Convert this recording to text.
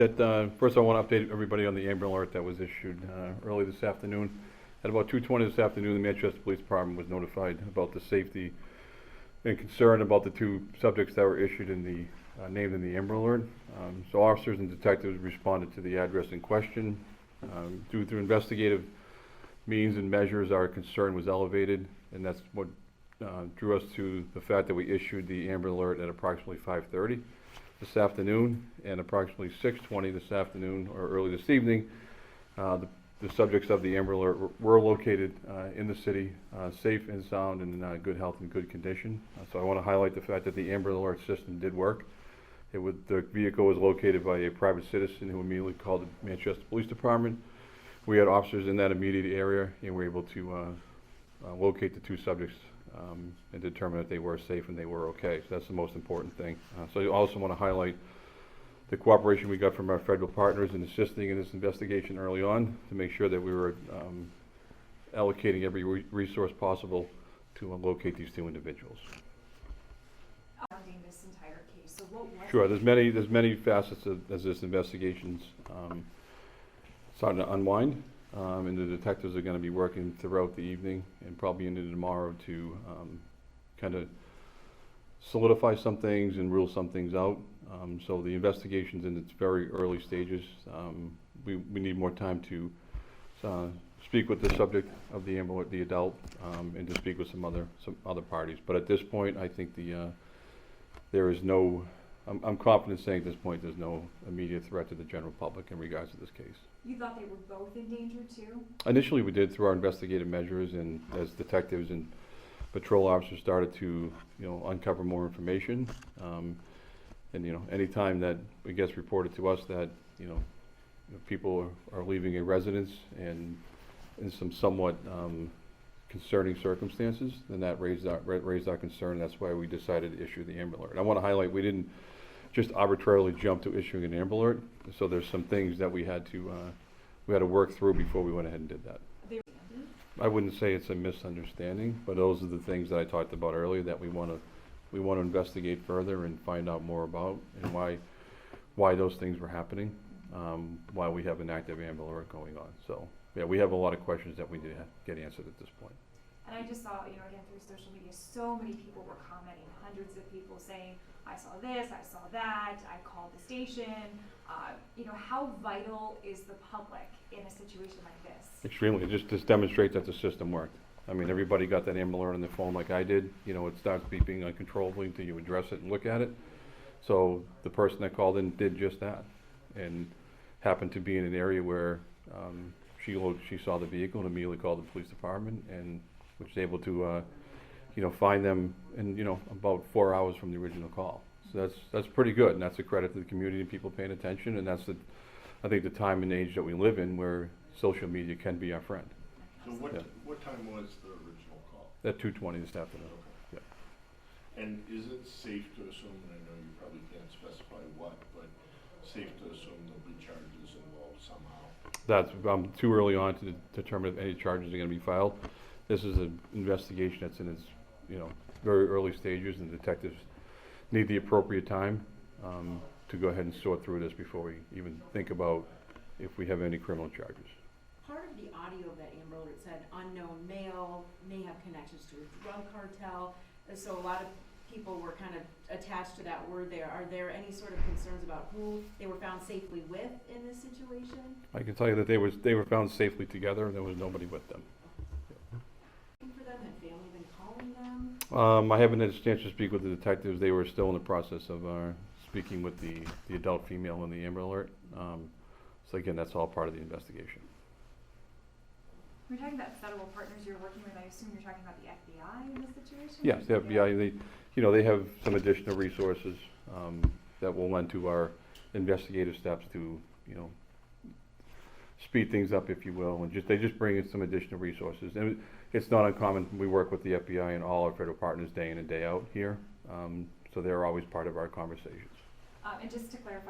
First, I want to update everybody on the Amber Alert that was issued early this afternoon. At about 2:20 this afternoon, the Manchester Police Department was notified about the safety and concern about the two subjects that were issued in the named in the Amber Alert. So officers and detectives responded to the address in question. Due to investigative means and measures, our concern was elevated, and that's what drew us to the fact that we issued the Amber Alert at approximately 5:30 this afternoon, and approximately 6:20 this afternoon, or early this evening. The subjects of the Amber Alert were located in the city, safe and sound, and in good health and good condition. So I want to highlight the fact that the Amber Alert system did work. The vehicle was located by a private citizen who immediately called the Manchester Police Department. We had officers in that immediate area, and we were able to locate the two subjects and determine that they were safe and they were okay. So that's the most important thing. So I also want to highlight the cooperation we got from our federal partners in assisting in this investigation early on to make sure that we were allocating every resource possible to locate these two individuals. This entire case. So what was Sure, there's many facets as this investigation's starting to unwind. And the detectives are going to be working throughout the evening and probably into tomorrow to kind of solidify some things and rule some things out. So the investigation's in its very early stages. We need more time to speak with the subject of the adult, and to speak with some other parties. But at this point, I think there is no. I'm confident saying at this point there's no immediate threat to the general public in regards to this case. You thought they were both in danger too? Initially we did through our investigative measures, and as detectives and patrol officers started to uncover more information, and anytime that it gets reported to us that people are leaving a residence and in some somewhat concerning circumstances, then that raised our concern. That's why we decided to issue the Amber Alert. And I want to highlight, we didn't just arbitrarily jump to issuing an Amber Alert. So there's some things that we had to work through before we went ahead and did that. I wouldn't say it's a misunderstanding, but those are the things that I talked about earlier that we want to investigate further and find out more about, and why those things were happening, why we have an active Amber Alert going on. So yeah, we have a lot of questions that we need to get answered at this point. And I just saw, again, through social media, so many people were commenting, hundreds of people saying, I saw this, I saw that, I called the station. How vital is the public in a situation like this? Extremely. Just demonstrate that the system worked. I mean, everybody got that Amber Alert on their phone like I did. It starts beeping uncontrollably until you address it and look at it. So the person that called in did just that, and happened to be in an area where she saw the vehicle and immediately called the police department, and was able to find them in about 4 hours from the original call. So that's pretty good, and that's a credit to the community and people paying attention. And that's I think the time and age that we live in, where social media can be our friend. So what time was the original call? At 2:20 this afternoon. Okay. Yeah. And is it safe to assume, and I know you probably can't specify what, but safe to assume there'll be charges involved somehow? That's too early on to determine if any charges are going to be filed. This is an investigation that's in its very early stages, and detectives need the appropriate time to go ahead and sort through this before we even think about if we have any criminal charges. Part of the audio of that Amber Alert said unknown male, may have connections to a drug cartel, so a lot of people were kind of attached to that word there. Are there any sort of concerns about who they were found safely with in this situation? I can tell you that they were found safely together, and there was nobody with them. For them, had family been calling them? I haven't had a chance to speak with the detectives. They were still in the process of speaking with the adult female in the Amber Alert. So again, that's all part of the investigation. We're talking about federal partners you're working with. I assume you're talking about the FBI in this situation? Yes, the FBI. They have some additional resources that will lend to our investigative steps to speed things up, if you will, and they just bring in some additional resources. And it's not uncommon. We work with the FBI and all our federal partners day in and day out here, so they're always part of our conversations. And just to clarify,